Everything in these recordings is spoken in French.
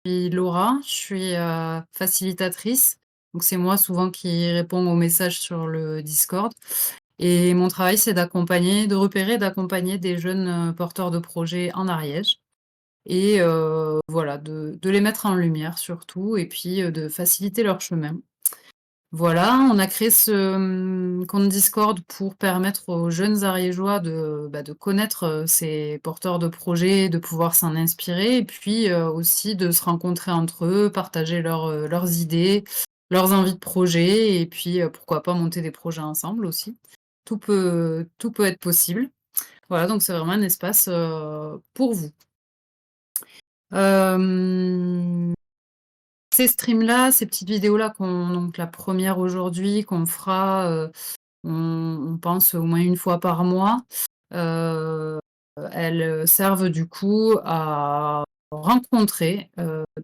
suis Laura, je suis, facilitatrice. Donc c'est moi souvent qui réponds aux messages sur le Discord et mon travail, c'est de repérer et d'accompagner des jeunes, porteurs de projets en Ariège et voilà, de les mettre en lumière surtout et puis, de faciliter leur chemin. Voilà, on a créé ce, compte Discord pour permettre aux jeunes Ariégeois de connaître, ces porteurs de projets, de pouvoir s'en inspirer et puis, aussi de se rencontrer entre eux, partager leurs idées, leurs envies de projet et puis, pourquoi pas monter des projets ensemble aussi. Tout peut être possible. Voilà, donc c'est vraiment un espace, pour vous. Hem Ces streams-là, ces petites vidéos-là donc la première aujourd'hui qu'on fera, on pense au moins une fois par mois, heu, elles, servent du coup à rencontrer,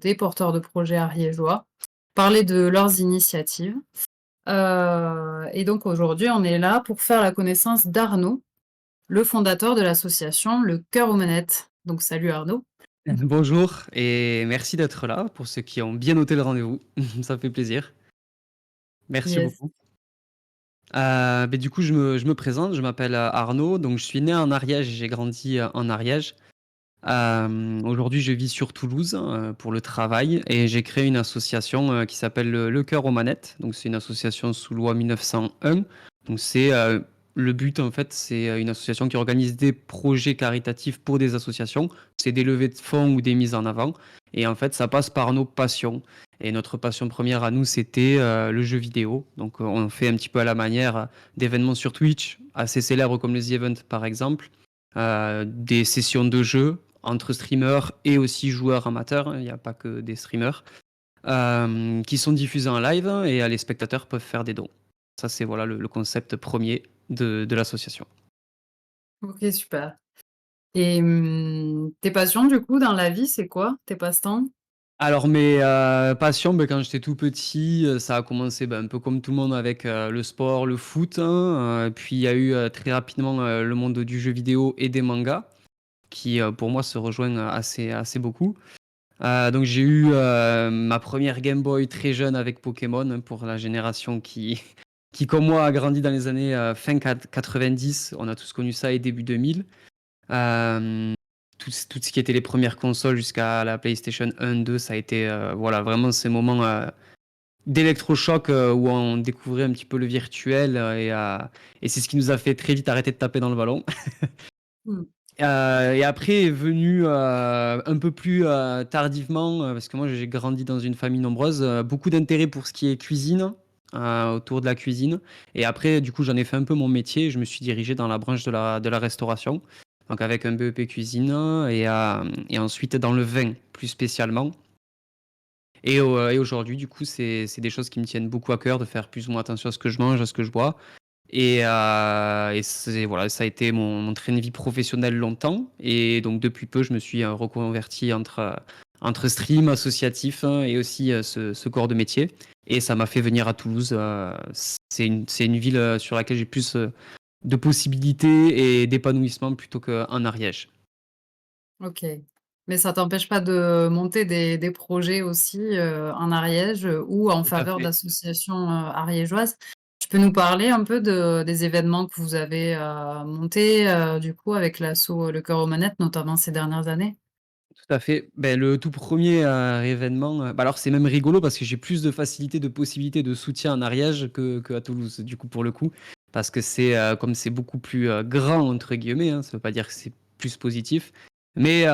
des porteurs de projets ariégeois, parler de leurs initiatives, et donc aujourd'hui, on est là pour faire la connaissance d'Arnaud, le fondateur de l'association Le Cœur aux manettes. Donc salut Arnaud. Bonjour et merci d'être là pour ceux qui ont bien noté le rendez-vous. Ça fait plaisir. Merci Yes. beaucoup. Du coup, je me présente, je m'appelle Arnaud, donc je suis né en Ariège, j'ai grandi en Ariège. Aujourd'hui, je vis sur Toulouse pour le travail et j'ai créé une association qui s'appelle Le Cœur aux manettes. Donc, c'est une association sous loi 1901. Donc, le but en fait, c'est une association qui organise des projets caritatifs pour des associations. C'est des levées de fonds ou des mises en avant. Et en fait, ça passe par nos passions. Et notre passion première à nous, c'était le jeu vidéo. Donc, on fait un petit peu à la manière d'événements sur Twitch, assez célèbres comme les events par exemple. Des sessions de jeu entre streamers et aussi joueurs amateurs, hein, il n'y a pas que des streamers, qui sont diffusés en live et les spectateurs peuvent faire des dons. Ça, c'est voilà le concept premier de l'association. OK, super. Et tes passions du coup dans la vie, c'est quoi? Tes passe-temps? Alors mes passions, quand j'étais tout petit, ça a commencé, un peu comme tout le monde avec, le sport, le foot, hein, puis il y a eu, très rapidement, le monde du jeu vidéo et des mangas qui, pour moi se rejoignent assez beaucoup. Donc j'ai eu, ma première Game Boy très jeune avec Pokémon, hein, pour la génération qui qui comme moi a grandi dans les années, fin 90. On a tous connu ça et début 2000. Hem, tout ce qui était les premières consoles jusqu'à la PlayStation 1-2, ça a été, voilà, vraiment ces moments, d'électrochoc, où on découvrait un petit peu le virtuel, et c'est ce qui nous a fait très vite arrêter de taper dans le ballon. Mmh. Et après est venu, un peu plus, tardivement, parce que moi j'ai grandi dans une famille nombreuse, beaucoup d'intérêt pour ce qui est cuisine, autour de la cuisine, et après du coup j'en ai fait un peu mon métier. Je me suis dirigé dans la branche de la restauration, donc avec un BEP cuisine et ensuite dans le vin plus spécialement, et aujourd'hui du coup c'est des choses qui me tiennent beaucoup à cœur, de faire plus ou moins attention à ce que je mange, à ce que je bois. Et c'est voilà, ça a été mon train de vie professionnel longtemps, et donc depuis peu, je me suis, reconverti entre stream associatif, hein, et aussi, ce corps de métier, et ça m'a fait venir à Toulouse. C'est une ville, sur laquelle j'ai plus, de possibilités et d'épanouissement plutôt qu'en Ariège. OK. Mais ça t'empêche pas de monter des projets aussi, en Ariège, ou en Tout à faveur fait. d'associations, ariégeoises? Tu peux nous parler un peu des événements que vous avez, montés, du coup avec l'asso, Le Cœur aux manettes, notamment ces dernières années? Tout à fait. Le tout premier événement, alors c'est même rigolo parce que j'ai plus de facilité, de possibilités, de soutien en Ariège qu'à Toulouse, du coup, pour le coup. Parce que comme c'est beaucoup plus, «grand» entre guillemets, hein, ça veut pas dire que c'est plus positif. Mais,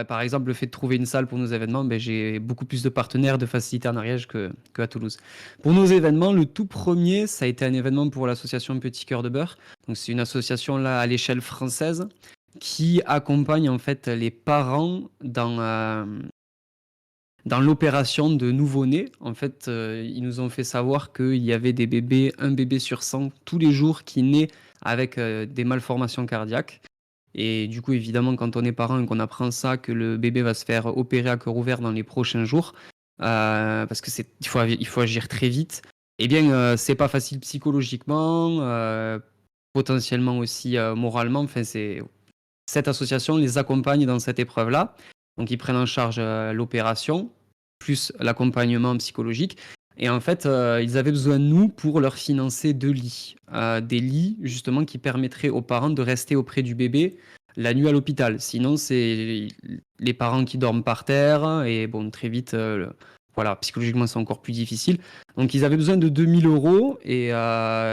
par exemple, le fait de trouver une salle pour nos événements, j'ai beaucoup plus de partenaires, de facilité en Ariège qu'à Toulouse. Pour nos événements, le tout premier, ça a été un événement pour l'association Petit Cœur de Beurre. Donc c'est une association là à l'échelle française qui accompagne en fait les parents dans l'opération de nouveau-nés. En fait, ils nous ont fait savoir qu'il y avait des bébés, un bébé sur 100 tous les jours qui naît avec des malformations cardiaques. Et du coup, évidemment, quand on est parent et qu'on apprend ça, que le bébé va se faire opérer à cœur ouvert dans les prochains jours, parce que il faut agir très vite. Eh bien, c'est pas facile psychologiquement, potentiellement aussi moralement. Enfin, cette association les accompagne dans cette épreuve-là. Donc ils prennent en charge l'opération, plus l'accompagnement psychologique. Et en fait, ils avaient besoin de nous pour leur financer 2 lits. Des lits justement qui permettraient aux parents de rester auprès du bébé la nuit à l'hôpital. Sinon, c'est les parents qui dorment par terre et bon, très vite, voilà, psychologiquement, c'est encore plus difficile. Donc, ils avaient besoin de 2 000 € et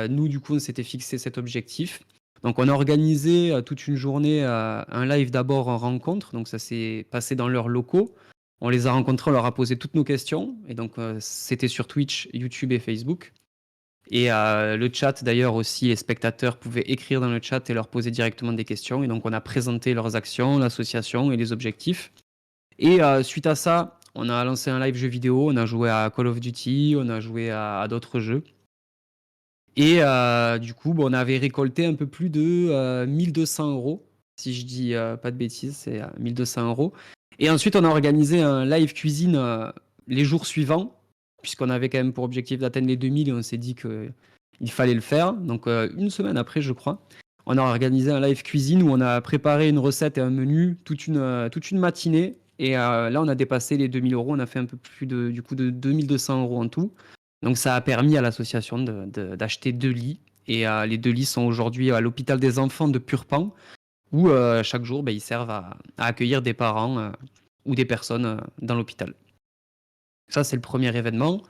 nous, du coup, on s'était fixé cet objectif. Donc, on a organisé toute une journée, un live d'abord en rencontre. Donc, ça s'est passé dans leurs locaux. On les a rencontrés, on leur a posé toutes nos questions. Et donc, c'était sur Twitch, YouTube et Facebook. Et le chat, d'ailleurs, aussi, les spectateurs pouvaient écrire dans le chat et leur poser directement des questions. Et donc, on a présenté leurs actions, l'association et les objectifs. Et suite à ça, on a lancé un live jeu vidéo. On a joué à Call of Duty, on a joué à d'autres jeux. Et du coup, bon, on avait récolté un peu plus de 1 200 €, si je dis pas de bêtises, c'est 1 200 €. Et ensuite, on a organisé un live cuisine les jours suivants, puisqu'on avait quand même pour objectif d'atteindre les 2000 et on s'est dit qu'il fallait le faire. Donc, une semaine après, je crois, on a organisé un live cuisine où on a préparé une recette et un menu toute une matinée. Et là, on a dépassé les 2000 €. On a fait un peu plus du coup, de 2200 € en tout. Donc ça a permis à l'association d'acheter 2 lits. Et les 2 lits sont aujourd'hui à l'hôpital des enfants de Purpan, où chaque jour, ils servent à accueillir des parents ou des personnes dans l'hôpital. Ça, c'est le premier événement.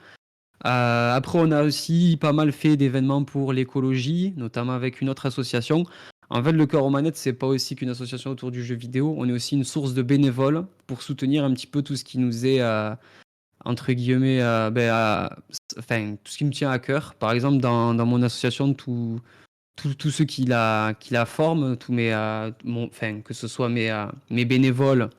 Après, on a aussi pas mal fait d'événements pour l'écologie, notamment avec une autre association. En fait, le Cœur aux manettes, c'est pas aussi qu'une association autour du jeu vidéo. On est aussi une source de bénévoles pour soutenir un petit peu tout ce qui nous est entre guillemets, enfin, tout ce qui me tient à cœur. Par exemple, dans mon association, tous ceux qui la forment, tous enfin, que ce soit mes bénévoles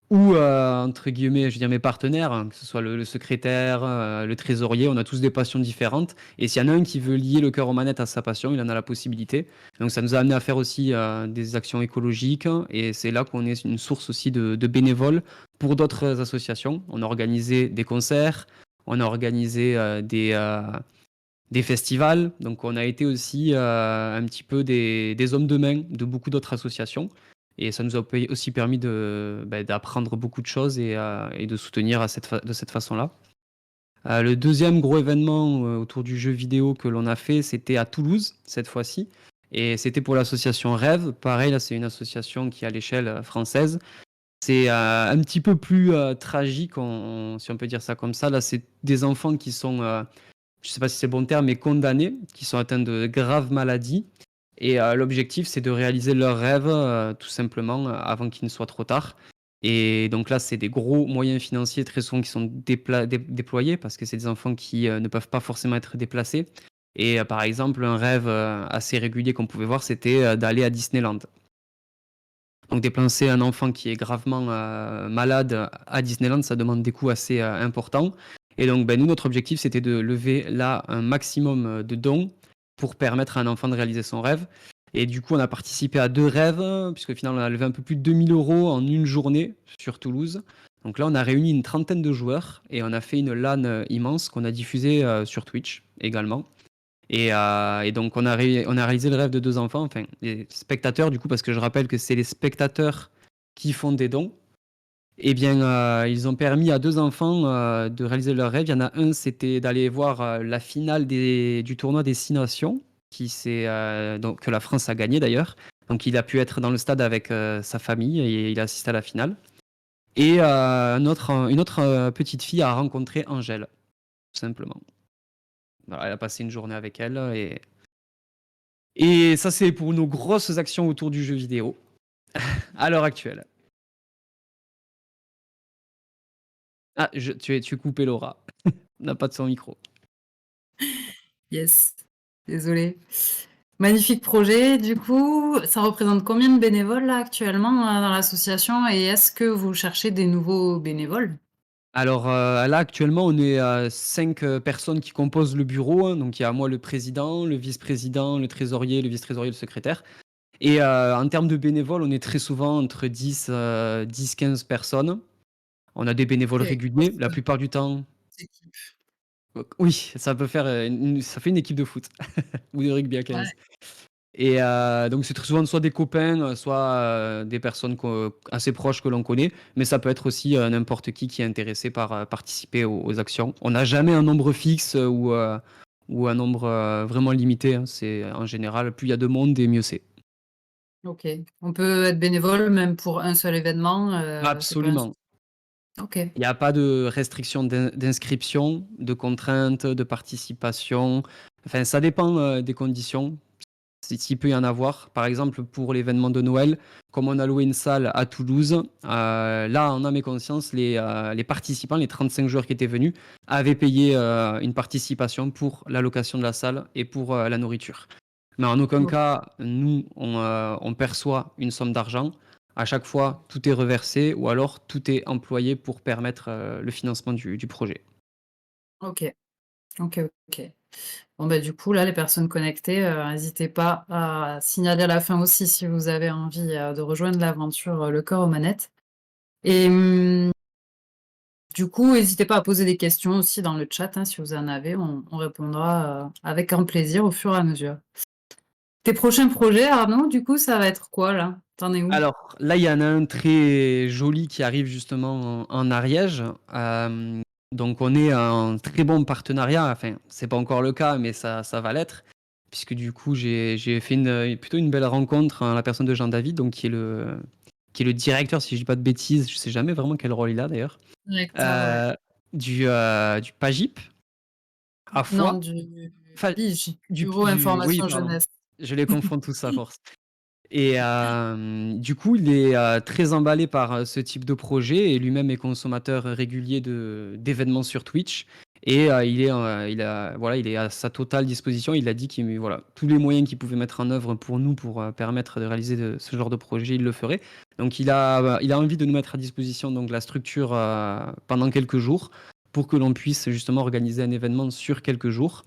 ou, entre guillemets, je veux dire mes partenaires, hein, que ce soit le secrétaire, le trésorier, on a tous des passions différentes. Et s'il y en a un qui veut lier le cœur aux manettes à sa passion, il en a la possibilité. Donc ça nous a amené à faire aussi des actions écologiques. Et c'est là qu'on est une source aussi de bénévoles pour d'autres associations. On a organisé des concerts, on a organisé des festivals. Donc on a été aussi un petit peu des hommes de main de beaucoup d'autres associations. Et ça nous a aussi permis d'apprendre beaucoup de choses et de soutenir de cette façon-là. Le deuxième gros événement autour du jeu vidéo que l'on a fait, c'était à Toulouse, cette fois-ci. Et c'était pour l'association Rêve. Pareil, là, c'est une association qui est à l'échelle française. C'est un petit peu plus tragique, si on peut dire ça comme ça. Là, c'est des enfants qui sont, je ne sais pas si c'est le bon terme, mais condamnés, qui sont atteints de graves maladies. Et l'objectif, c'est de réaliser leurs rêves, tout simplement, avant qu'il ne soit trop tard. Et donc là, c'est des gros moyens financiers très souvent qui sont déployés parce que c'est des enfants qui ne peuvent pas forcément être déplacés. Et par exemple, un rêve assez régulier qu'on pouvait voir, c'était d'aller à Disneyland. Donc déplacer un enfant qui est gravement malade à Disneyland, ça demande des coûts assez importants. Et donc, nous, notre objectif, c'était de lever là un maximum de dons pour permettre à un enfant de réaliser son rêve. Et du coup, on a participé à 2 rêves, puisque finalement, on a levé un peu plus de 2000 € en une journée sur Toulouse. Donc là, on a réuni une trentaine de joueurs et on a fait une LAN immense qu'on a diffusée sur Twitch également. Et donc, on a réalisé le rêve de 2 enfants, enfin, les spectateurs, du coup, parce que je rappelle que c'est les spectateurs qui font des dons. Eh bien, ils ont permis à 2 enfants de réaliser leur rêve. Il y en a un, c'était d'aller voir la finale du tournoi des 6 nations, donc, que la France a gagné d'ailleurs. Donc, il a pu être dans le stade avec sa famille et il a assisté à la finale. Et une autre petite fille a rencontré Angèle, tout simplement. Voilà, elle a passé une journée avec elle et ça, c'est pour nos grosses actions autour du jeu vidéo à l'heure actuelle. Ah, tu es coupé, Laura. On n'a pas de son micro. Yes, désolée. Magnifique projet, du coup, ça représente combien de bénévoles là actuellement, dans l'association et est-ce que vous cherchez des nouveaux bénévoles? Alors là, actuellement, on est à 5 personnes qui composent le bureau, hein. Donc il y a moi, le président, le vice-président, le trésorier, le vice-trésorier, le secrétaire. Et en termes de bénévoles, on est très souvent entre 10-15 personnes. On a des bénévoles OK, réguliers. grosse La plupart du temps, équipe. oui, ça peut faire, ça fait une équipe de foot ou de rugby à Ouais. 15. Et donc c'est très souvent soit des copains, soit des personnes assez proches que l'on connaît, mais ça peut être aussi n'importe qui est intéressé par participer aux actions. On n'a jamais un nombre fixe ou un nombre vraiment limité, hein. C'est en général, plus il y a de monde et mieux c'est. OK. On peut être bénévole même pour un seul événement, c'est pas un souci? Absolument. OK. Il n'y a pas de restriction d'inscription, de contraintes, de participation. Enfin, ça dépend des conditions. S'il peut y en avoir. Par exemple, pour l'événement de Noël, comme on a loué une salle à Toulouse, là, en âme et conscience, les participants, les 35 joueurs qui étaient venus, avaient payé une participation pour la location de la salle et pour la nourriture. Mais en aucun OK. cas, nous, on perçoit une somme d'argent. À chaque fois, tout est reversé ou alors tout est employé pour permettre le financement du projet. OK. OK, OK. Bon, bah, du coup, là, les personnes connectées, hésitez pas à signaler à la fin aussi si vous avez envie, de rejoindre l'aventure, Le Cœur aux manettes et du coup, hésitez pas à poser des questions aussi dans le chat, hein, si vous en avez, on répondra, avec grand plaisir au fur et à mesure. Tes prochains projets, Arnaud, du coup, ça va être quoi, là? Tu en es où? Alors là, il y en a un très joli qui arrive justement en Ariège. Donc on est en très bon partenariat. Enfin, c'est pas encore le cas, mais ça va l'être. Puisque du coup, j'ai fait plutôt une belle rencontre en la personne de Jean-David, donc qui est le directeur, si je dis pas de bêtises, je sais jamais vraiment quel rôle il a d'ailleurs, Directeur, ouais. euh, du PAGIP à Non, Foix. du Enfin, BIJ, Bureau oui, Information pardon. Jeunesse. Je les confonds tous à force. Et du coup, il est très emballé par ce type de projet et lui-même est consommateur régulier d'événements sur Twitch. Et voilà, il est à sa totale disposition. Il a dit qu'il voilà, tous les moyens qu'il pouvait mettre en œuvre pour nous, pour permettre de réaliser ce genre de projet, il le ferait. Donc il a envie de nous mettre à disposition donc, la structure pendant quelques jours pour que l'on puisse justement organiser un événement sur quelques jours.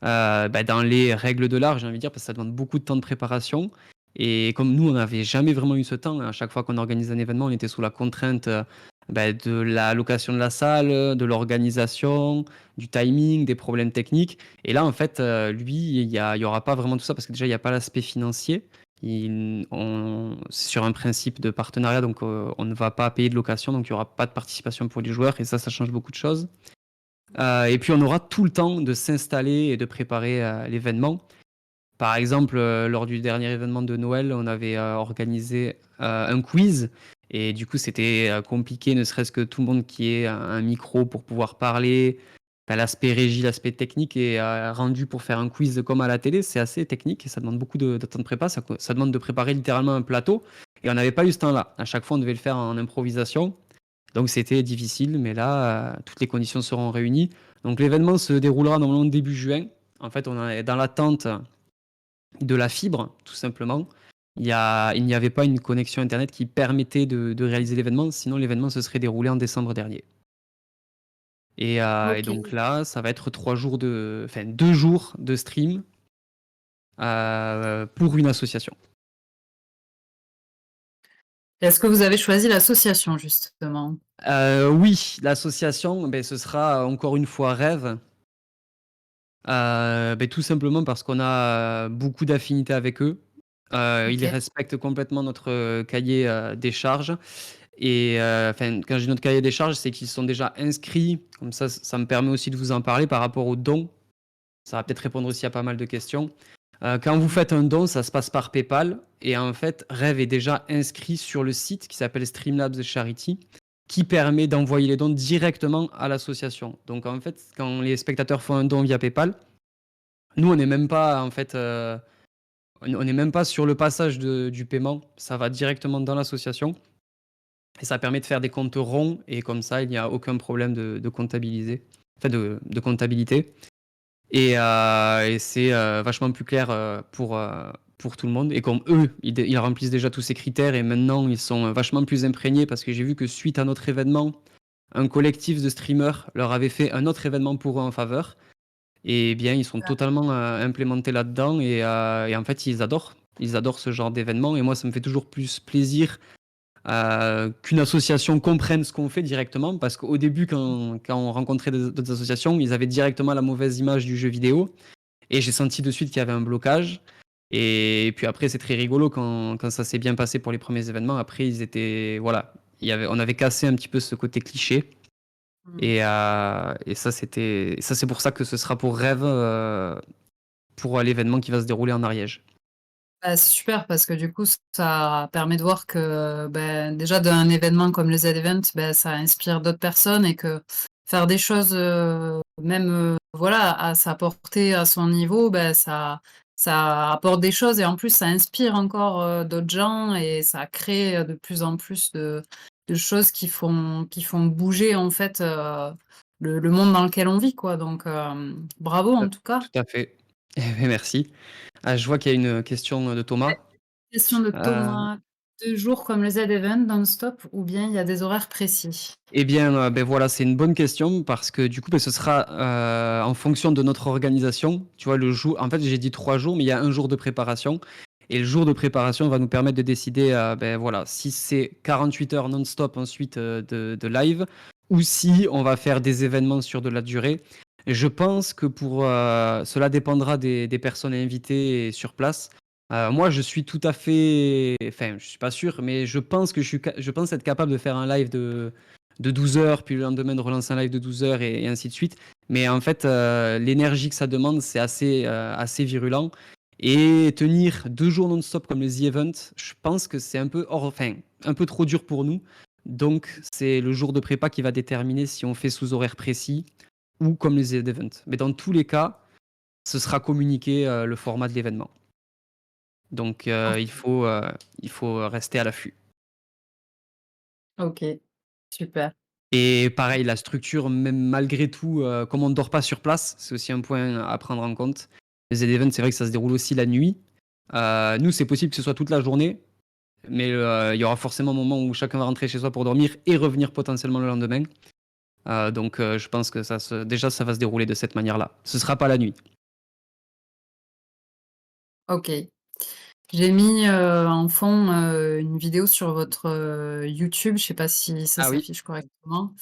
Dans les règles de l'art, j'ai envie de dire, parce que ça demande beaucoup de temps de préparation. Et comme nous, on n'avait jamais vraiment eu ce temps, à chaque fois qu'on organise un événement, on était sous la contrainte de la location de la salle, de l'organisation, du timing, des problèmes techniques. Et là, en fait, lui, il y aura pas vraiment tout ça parce que déjà, il n'y a pas l'aspect financier. C'est sur un principe de partenariat, donc on ne va pas payer de location, donc il n'y aura pas de participation pour les joueurs, et ça change beaucoup de choses. Et puis, on aura tout le temps de s'installer et de préparer l'événement. Par exemple, lors du dernier événement de Noël, on avait organisé un quiz. Et du coup, c'était compliqué, ne serait-ce que tout le monde qui ait un micro pour pouvoir parler. Enfin, l'aspect régie, l'aspect technique est rendu pour faire un quiz comme à la télé. C'est assez technique et ça demande beaucoup de temps de prépa. Ça demande de préparer littéralement un plateau. Et on n'avait pas eu ce temps-là. À chaque fois, on devait le faire en improvisation. Donc c'était difficile, mais là, toutes les conditions seront réunies. Donc l'événement se déroulera normalement début juin. En fait, on est dans l'attente de la fibre, tout simplement. Il n'y avait pas une connexion Internet qui permettait de réaliser l'événement, sinon l'événement se serait déroulé en décembre dernier. Et donc OK. là, ça va être 2 jours de stream pour une association. Est-ce que vous avez choisi l'association, justement? Oui, l'association, ce sera encore une fois Rêve. Tout simplement parce qu'on a beaucoup d'affinités avec eux. Ils OK. respectent complètement notre cahier des charges. Et enfin, quand je dis notre cahier des charges, c'est qu'ils sont déjà inscrits. Comme ça me permet aussi de vous en parler par rapport aux dons. Ça va peut-être répondre aussi à pas mal de questions. Quand vous faites un don, ça se passe par PayPal. Et en fait, Rêve est déjà inscrit sur le site qui s'appelle Streamlabs Charity, qui permet d'envoyer les dons directement à l'association. Donc en fait, quand les spectateurs font un don via PayPal, nous, on n'est même pas en fait, on n'est même pas sur le passage du paiement. Ça va directement dans l'association. Et ça permet de faire des comptes ronds et comme ça, il n'y a aucun problème de comptabiliser, enfin de comptabilité. Et c'est vachement plus clair pour tout le monde. Et comme eux, ils remplissent déjà tous ces critères et maintenant, ils sont vachement plus imprégnés parce que j'ai vu que suite à notre événement, un collectif de streamers leur avait fait un autre événement pour eux en faveur. Et bien, ils sont totalement implémentés là-dedans et en fait, ils adorent. Ils adorent ce genre d'événement et moi, ça me fait toujours plus plaisir qu'une association comprenne ce qu'on fait directement, parce qu'au début, quand on rencontrait d'autres associations, ils avaient directement la mauvaise image du jeu vidéo, et j'ai senti de suite qu'il y avait un blocage. Et puis après, c'est très rigolo quand ça s'est bien passé pour les premiers événements. Après, ils étaient, voilà, on avait cassé un petit peu ce côté cliché. Mmh. Et ça, c'est pour ça que ce sera pour Rêve, pour l'événement qui va se dérouler en Ariège. Bah, c'est super parce que du coup, ça permet de voir que, ben, déjà d'un événement comme le Z-Event, ben, ça inspire d'autres personnes et que faire des choses, même, voilà, à sa portée, à son niveau, ben, ça apporte des choses et en plus ça inspire encore, d'autres gens et ça crée, de plus en plus de choses qui font bouger en fait, le monde dans lequel on vit quoi donc bravo en tout cas. Tout à fait. Eh beh, merci. Ah, je vois qu'il y a une question de Thomas. Question de Heu, Thomas. 2 jours comme le Z-Event non-stop ou bien il y a des horaires précis? eh bien, beh, voilà, c'est une bonne question parce que du coup, beh, ce sera, en fonction de notre organisation. Tu vois, le jour en fait, j'ai dit 3 jours, mais il y a un jour de préparation et le jour de préparation va nous permettre de décider, beh, voilà, si c'est 48 heures non-stop ensuite, de live ou si on va faire des événements sur de la durée. Et je pense que cela dépendra des personnes invitées sur place. Moi, je suis tout à fait enfin, je suis pas sûr, mais je pense être capable de faire un live de 12 heures, puis le lendemain de relancer un live de 12 heures et ainsi de suite. Mais en fait, l'énergie que ça demande, c'est assez virulent. Et tenir 2 jours non-stop comme les The Event, je pense que c'est un peu enfin, un peu trop dur pour nous. Donc, c'est le jour de prépa qui va déterminer si on fait sous horaire précis ou comme les The Event. Mais dans tous les cas, ce sera communiqué le format de l'événement. Donc, il faut rester à l'affût. OK, super. Et pareil, la structure, même malgré tout, comme on ne dort pas sur place, c'est aussi un point à prendre en compte. Les Z-Events, c'est vrai que ça se déroule aussi la nuit. Nous, c'est possible que ce soit toute la journée, mais il y aura forcément un moment où chacun va rentrer chez soi pour dormir et revenir potentiellement le lendemain. Donc, je pense que déjà, ça va se dérouler de cette manière-là. Ce sera pas la nuit. OK. J'ai mis, en fond, une vidéo sur votre, YouTube, je sais pas si ça Ah oui, s'affiche correctement,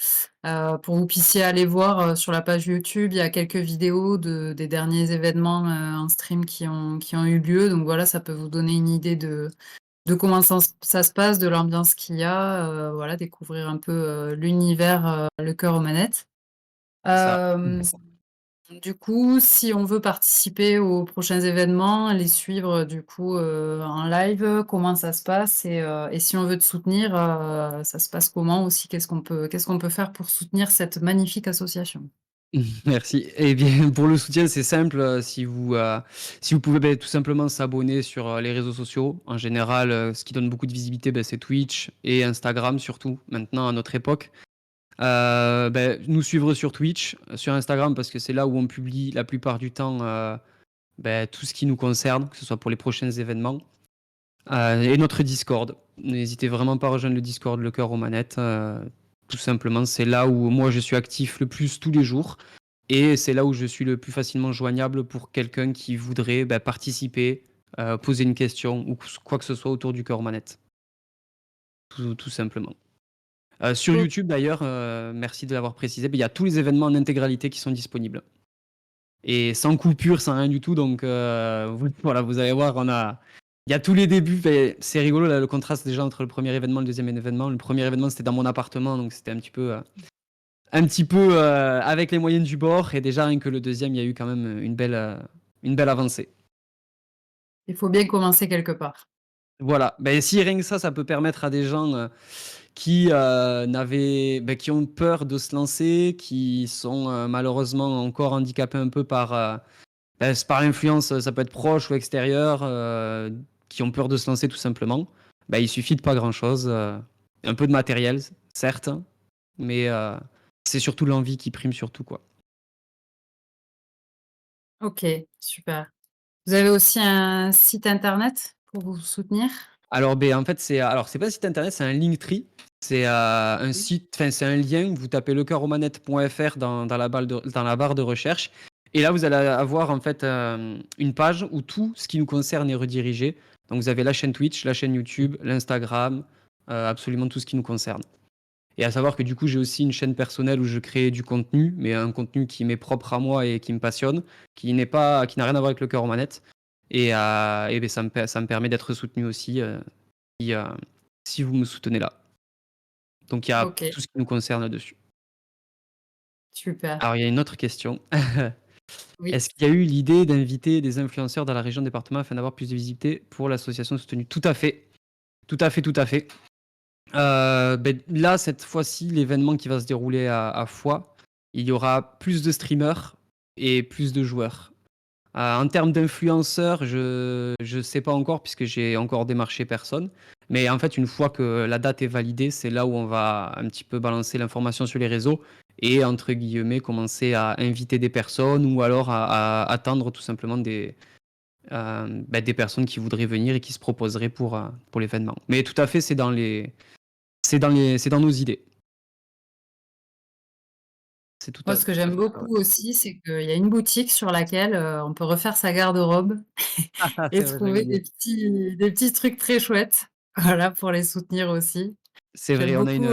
pour que vous puissiez aller voir, sur la page YouTube, il y a quelques vidéos des derniers événements, en stream qui ont eu lieu, donc voilà, ça peut vous donner une idée de comment ça se passe, de l'ambiance qu'il y a, voilà, découvrir un peu, l'univers, Le Cœur aux manettes. c'est ça. Hem Du coup, si on veut participer aux prochains événements, les suivre du coup, en live, comment ça se passe? Et si on veut te soutenir, ça se passe comment aussi? Qu'est-ce qu'on peut faire pour soutenir cette magnifique association? Merci. Eh bien, pour le soutien, c'est simple, si vous pouvez, beh, tout simplement s'abonner sur, les réseaux sociaux. En général, ce qui donne beaucoup de visibilité, c'est Twitch et Instagram surtout, maintenant à notre époque. Nous suivre sur Twitch, sur Instagram parce que c'est là où on publie la plupart du temps, tout ce qui nous concerne, que ce soit pour les prochains événements, et notre Discord. N'hésitez vraiment pas à rejoindre le Discord Le Cœur aux manettes, tout simplement. C'est là où moi je suis actif le plus tous les jours et c'est là où je suis le plus facilement joignable pour quelqu'un qui voudrait, participer, poser une question ou quoi que ce soit autour du Cœur aux manettes, tout simplement. Sur O YouTube d'ailleurs, merci de l'avoir précisé, il y a tous les événements en intégralité qui sont disponibles et sans coupure, sans rien du tout donc vous voilà, vous allez voir, il y a tous les débuts, c'est rigolo là, le contraste déjà entre le premier événement et le deuxième événement. Le premier événement, c'était dans mon appartement donc c'était un petit peu, avec les moyens du bord et déjà rien que le deuxième, il y a eu quand même, une belle avancée. Il faut bien commencer quelque part. Voilà, si rien que ça peut permettre à des gens, qui ont peur de se lancer, qui sont, malheureusement encore handicapés un peu par l'influence, ça peut être proche ou extérieure, qui ont peur de se lancer tout simplement. Il suffit de pas grand-chose, un peu de matériel, certes, mais c'est surtout l'envie qui prime surtout, quoi. OK, super. Vous avez aussi un site internet pour vous soutenir? Alors, en fait, c'est pas un site internet, c'est un Linktree. C'est, un Oui. site enfin, c'est un lien, vous tapez lecoeuromanette.fr dans la barre de recherche et là, vous allez avoir, en fait, une page où tout ce qui nous concerne est redirigé. Donc vous avez la chaîne Twitch, la chaîne YouTube, l'Instagram, absolument tout ce qui nous concerne et à savoir que, du coup, j'ai aussi une chaîne personnelle où je crée du contenu, mais un contenu qui m'est propre à moi et qui me passionne, qui n'a rien à voir avec Le Cœur aux manettes et beh, ça me permet d'être soutenu aussi, si, si vous me soutenez là. Donc il y a OK, tout ce qui nous concerne dessus. super. Alors il y a une autre question. Oui. Est-ce qu'il y a eu l'idée d'inviter des influenceurs dans la région département afin d'avoir plus de visibilité pour l'association soutenue? Tout à fait. Tout à fait, tout à fait. Beh, là, cette fois-ci, l'événement qui va se dérouler à Foix, il y aura plus de streamers et plus de joueurs. En termes d'influenceurs, je sais pas encore puisque j'ai encore démarché personne. Mais en fait, une fois que la date est validée, c'est là où on va un petit peu balancer l'information sur les réseaux et entre guillemets commencer à inviter des personnes ou alors à attendre tout simplement bah, des personnes qui voudraient venir et qui se proposeraient pour l'événement. Mais tout à fait, c'est dans nos idées. C'est Moi, ce que tout à j'aime fait ça, ouais. beaucoup aussi, c'est qu'il y a une boutique sur laquelle, on peut refaire sa garde-robe et C'est vrai, j'avais trouver oublié. des petits trucs très chouettes, voilà, pour les soutenir aussi. C'est J'aime vrai, beaucoup,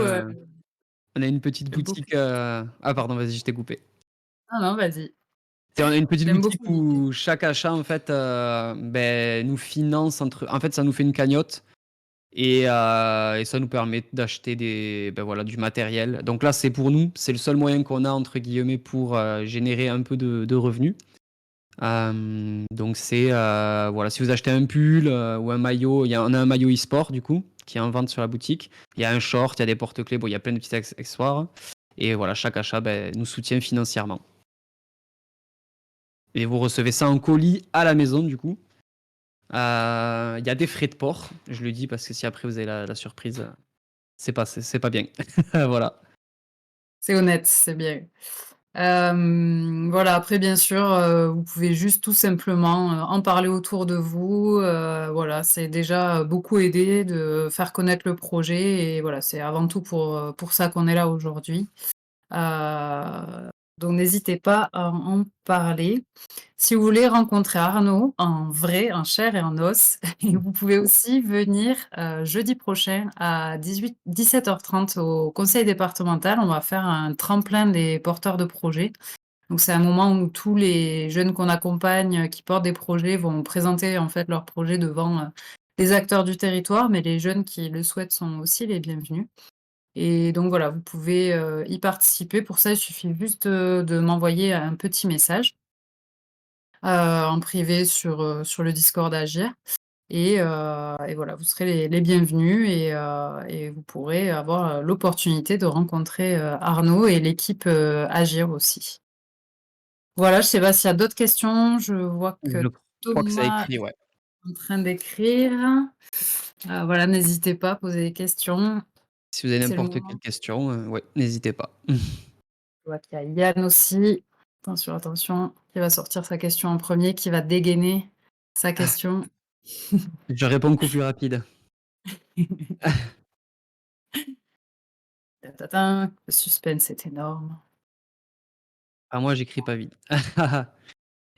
on a une petite j'aime beaucoup boutique, ah pardon, vas-y, je t'ai coupé. non, non, vas-y. On a une petite J'aime boutique beaucoup l'idée. où chaque achat en fait, beh, nous finance en fait, ça nous fait une cagnotte et ça nous permet d'acheter voilà, du matériel. Donc là, c'est pour nous, c'est le seul moyen qu'on a entre guillemets pour, générer un peu de revenus. Donc c'est, voilà, si vous achetez un pull, ou un maillot, on a un maillot e-sport du coup, qui est en vente sur la boutique. Il y a un short, il y a des porte-clés, bon, il y a plein de petits accessoires et voilà, chaque achat, beh, nous soutient financièrement et vous recevez ça en colis à la maison du coup. Il y a des frais de port, je le dis parce que si après vous avez la surprise, c'est pas bien. Voilà. C'est honnête, c'est bien. Voilà, après bien sûr, vous pouvez juste tout simplement, en parler autour de vous, voilà, c'est déjà beaucoup aidé de faire connaître le projet et voilà, c'est avant tout pour ça qu'on est là aujourd'hui. Donc n'hésitez pas à en parler. Si vous voulez rencontrer Arnaud en vrai, en chair et en os, et vous pouvez aussi venir, jeudi prochain à 17h30 au conseil départemental. On va faire un tremplin des porteurs de projets. Donc c'est un moment où tous les jeunes qu'on accompagne, qui portent des projets, vont présenter en fait leurs projets devant, les acteurs du territoire, mais les jeunes qui le souhaitent sont aussi les bienvenus. Et donc voilà, vous pouvez, y participer. Pour ça, il suffit juste, de m'envoyer un petit message, en privé sur le Discord Agir et voilà, vous serez les bienvenus et vous pourrez avoir, l'opportunité de rencontrer, Arnaud et l'équipe, Agir aussi. Voilà, je sais pas s'il y a d'autres questions. Je vois Je que crois que ça a Thomas écrit, est ouais. en train d'écrire. Voilà, n'hésitez pas à poser des questions, Si vous avez c'est le n'importe quelle moment. question, ouais, n'hésitez pas. Je vois qu'il y a Yann aussi. Attention, attention, qui va sortir sa question en premier, qui va dégainer sa question. Je réponds qu'au plus rapide. Ta le suspense est énorme. Ah moi j'écris pas vite.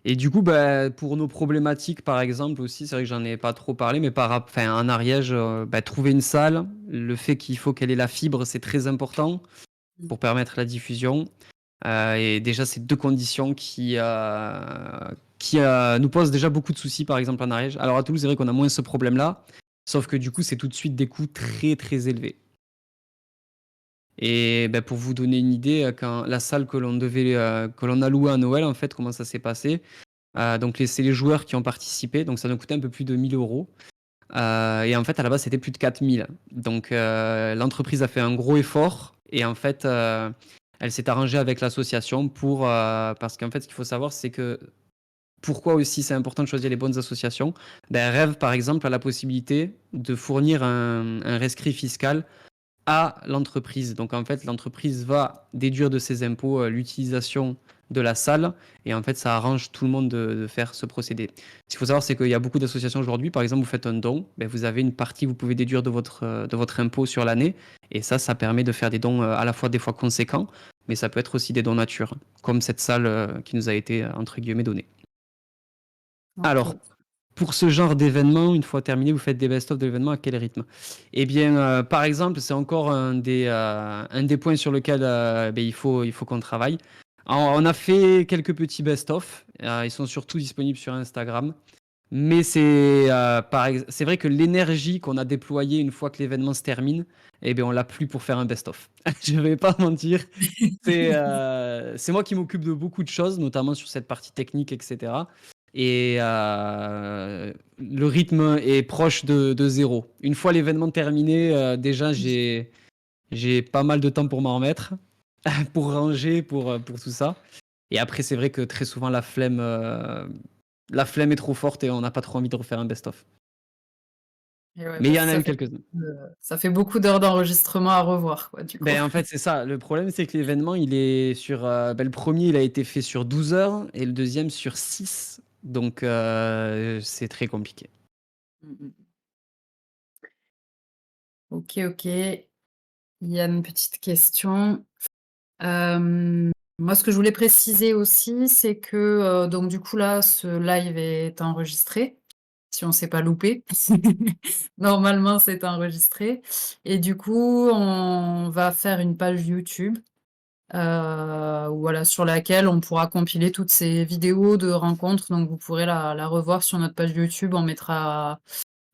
Et du coup, bah, pour nos problématiques, par exemple aussi, c'est vrai que j'en ai pas trop parlé, mais en Ariège, bah, trouver une salle, le fait qu'il faut qu'elle ait la fibre, c'est très important Mmh. pour permettre la diffusion. Et déjà, c'est 2 conditions qui nous posent déjà beaucoup de soucis, par exemple en Ariège. Alors à Toulouse, c'est vrai qu'on a moins ce problème-là, sauf que du coup, c'est tout de suite des coûts très, très élevés. Et bah, pour vous donner une idée, quand la salle que l'on a louée à Noël, en fait, comment ça s'est passé? Donc c'est les joueurs qui ont participé, donc ça nous coûtait un peu plus de 1 000 €. Et en fait, à la base, c'était plus de 4 000. Donc l'entreprise a fait un gros effort et en fait, elle s'est arrangée avec l'association parce qu'en fait, ce qu'il faut savoir, c'est que pourquoi aussi c'est important de choisir les bonnes associations? Ben, Rêve, par exemple, a la possibilité de fournir un rescrit fiscal à l'entreprise. Donc en fait, l'entreprise va déduire de ses impôts l'utilisation de la salle et en fait, ça arrange tout le monde de faire ce procédé. Ce qu'il faut savoir, c'est qu'il y a beaucoup d'associations aujourd'hui. Par exemple, vous faites un don, ben, vous avez une partie que vous pouvez déduire de votre impôt sur l'année et ça permet de faire des dons à la fois des fois conséquents, mais ça peut être aussi des dons nature, comme cette salle qui nous a été entre guillemets donnée. Alors, OK. pour ce genre d'événement, une fois terminé, vous faites des best-of de l'événement à quel rythme? Eh bien, par exemple, c'est encore un des points sur lequel, beh, il faut qu'on travaille. On a fait quelques petits best-of, ils sont surtout disponibles sur Instagram. Mais c'est vrai que l'énergie qu'on a déployée une fois que l'événement se termine, eh bien, on l'a plus pour faire un best-of. Je vais pas mentir. C'est moi qui m'occupe de beaucoup de choses, notamment sur cette partie technique, etc. Et le rythme est proche de zéro. Une fois l'événement terminé, déjà j'ai pas mal de temps pour m'en remettre, pour ranger, pour tout ça. Et après, c'est vrai que très souvent la flemme est trop forte et on n'a pas trop envie de refaire un best-of. Et ouais, Mais il bah, y en a eu quelques-uns. ça fait beaucoup d'heures d'enregistrement à revoir, quoi, du coup. Ben, en fait, c'est ça. Le problème, c'est que l'événement, il est sur. Ben, le premier, il a été fait sur 12 heures et le deuxième sur 6. Donc, c'est très compliqué. Mmh mh. OK, OK. Il y a une petite question. Moi, ce que je voulais préciser aussi, c'est que, donc du coup, là, ce live est enregistré, si on s'est pas loupé. Normalement, c'est enregistré et du coup, on va faire une page YouTube, voilà, sur laquelle on pourra compiler toutes ces vidéos de rencontres, donc vous pourrez la revoir sur notre page YouTube. On mettra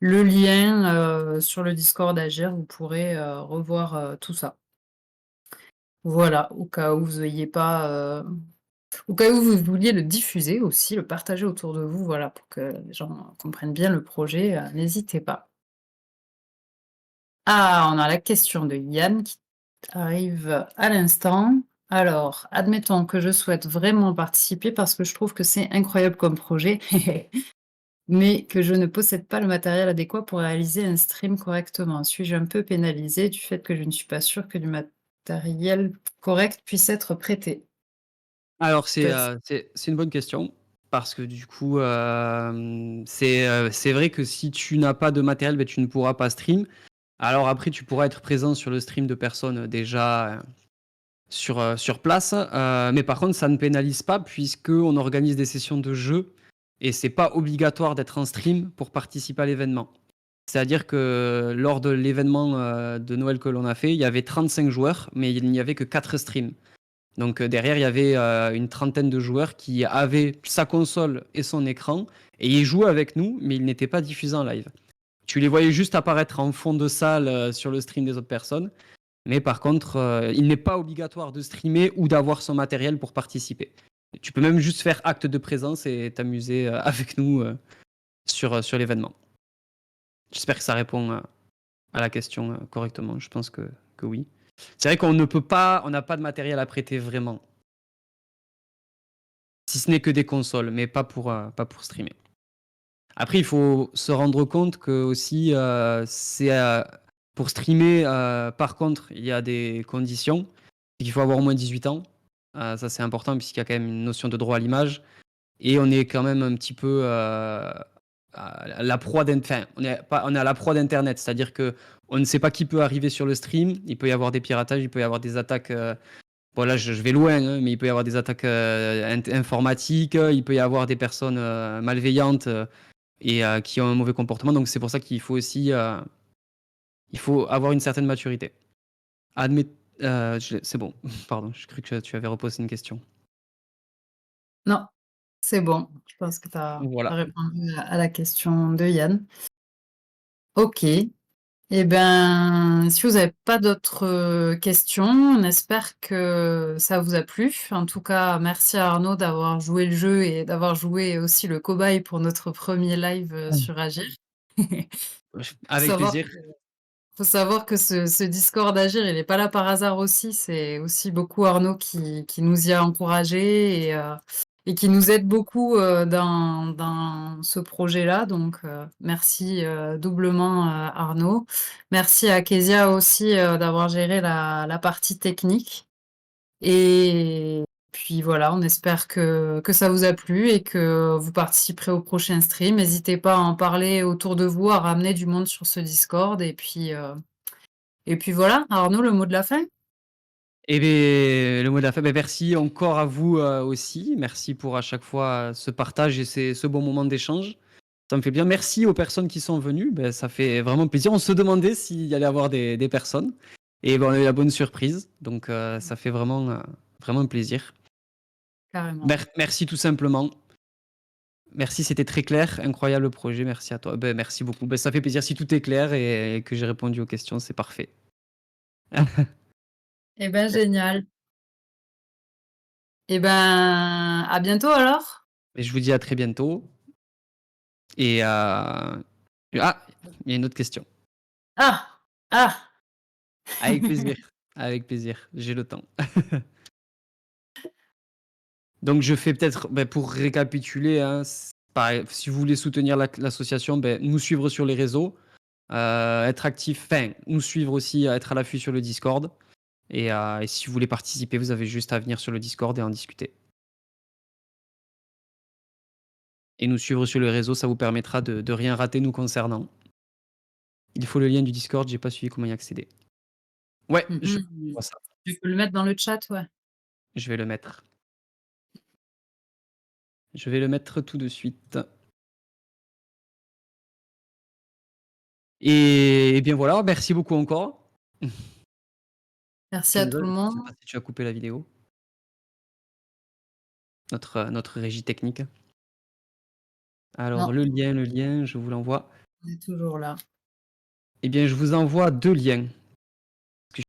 le lien, sur le Discord Agir, vous pourrez, revoir, tout ça. Voilà, au cas où vous ayez pas, au cas où vous vouliez le diffuser aussi, le partager autour de vous, voilà, pour que les gens comprennent bien le projet, n'hésitez pas. Ah, on a la question de Yann qui arrive à l'instant. Alors, admettons que je souhaite vraiment participer parce que je trouve que c'est incroyable comme projet, mais que je ne possède pas le matériel adéquat pour réaliser un stream correctement. Suis-je un peu pénalisée du fait que je ne suis pas sûre que du matériel correct puisse être prêté? Alors, Je te laisse. c'est une bonne question. Parce que du coup, c'est vrai que si tu n'as pas de matériel, ben, tu ne pourras pas stream. Alors après, tu pourras être présent sur le stream de personnes déjà sur place. Mais par contre, ça ne pénalise pas puisqu'on organise des sessions de jeu et c'est pas obligatoire d'être en stream pour participer à l'événement. C'est-à-dire que lors de l'événement de Noël que l'on a fait, il y avait 35 joueurs, mais il n'y avait que 4 streams. Donc derrière, il y avait une trentaine de joueurs qui avaient sa console et son écran et ils jouaient avec nous, mais ils n'étaient pas diffusés en live. Tu les voyais juste apparaître en fond de salle sur le stream des autres personnes. Mais par contre, il n'est pas obligatoire de streamer ou d'avoir son matériel pour participer. Tu peux même juste faire acte de présence et t'amuser avec nous sur l'événement. J'espère que ça répond à la question correctement. Je pense que oui. C'est vrai qu'on ne peut pas, on n'a pas de matériel à prêter vraiment. Si ce n'est que des consoles, mais pas pour streamer. Après, il faut se rendre compte que aussi, pour streamer, par contre, il y a des conditions. Il faut avoir au moins 18 ans. Ça, c'est important puisqu'il y a quand même une notion de droit à l'image. Et on est quand même un petit peu à la proie enfin, on est à la proie d'Internet. C'est-à-dire que on ne sait pas qui peut arriver sur le stream. Il peut y avoir des piratages, il peut y avoir des attaques. Bon, là, je vais loin, hein, mais il peut y avoir des attaques informatiques. Il peut y avoir des personnes malveillantes et qui ont un mauvais comportement. Donc c'est pour ça qu'il faut aussi il faut avoir une certaine maturité. Admet c'est bon, pardon, j'ai cru que tu avais reposé une question. Non, c'est bon. Je pense que tu as Voilà. répondu à la question de Yann. OK. Et ben, si vous avez pas d'autres, questions, on espère que ça vous a plu. En tout cas, merci à Arnaud d'avoir joué le jeu et d'avoir joué aussi le cobaye pour notre premier live, Mmh. sur Agir. Faut Avec savoir plaisir. Faut savoir que ce Discord Agir, il est pas là par hasard aussi. C'est aussi beaucoup Arnaud qui nous y a encouragés et qui nous aide beaucoup, dans ce projet-là. Donc, merci, doublement, Arnaud. Merci à Kezia aussi, d'avoir géré la partie technique et puis voilà, on espère que ça vous a plu et que vous participerez au prochain stream. N'hésitez pas à en parler autour de vous, à ramener du monde sur ce Discord et puis voilà, Arnaud, le mot de la fin? Et beh, le mot de la fin, beh, merci encore à vous, aussi. Merci pour à chaque fois, ce partage et ce bon moment d'échange. Ça me fait bien. Merci aux personnes qui sont venues, beh, ça fait vraiment plaisir. On se demandait s'il y allait avoir des personnes et ben, on a eu la bonne surprise. Donc ça fait vraiment plaisir. Carrément. Merci tout simplement. Merci, c'était très clair. Incroyable projet, merci à toi. Merci beaucoup. Ça fait plaisir si tout est clair et que j'ai répondu aux questions, c'est parfait. Eh ben, génial. Eh ben, à bientôt alors. Et je vous dis à très bientôt et ah! Il y a une autre question. Ah! Ah! Avec plaisir, avec plaisir, j'ai le temps. Donc je fais peut-être, pour récapituler, hein, pareil, si vous voulez soutenir l'association, nous suivre sur les réseaux, être actif, enfin, nous suivre aussi, être à l'affût sur le Discord et si vous voulez participer, vous avez juste à venir sur le Discord et en discuter. Et nous suivre sur les réseaux, ça vous permettra de rien rater nous concernant. Il faut le lien du Discord, j'ai pas suivi comment y accéder. Ouais, Mmh je mh. vois ça, Tu peux le mettre dans le chat, ouais. je vais le mettre. Je vais le mettre tout de suite. Et bien voilà, merci beaucoup encore. Merci à Kenza, tout le je sais monde. pas si tu as coupé la vidéo? Notre régie technique. Alors Non, le lien, je vous l'envoie. on est toujours là. Eh bien, je vous envoie 2 liens.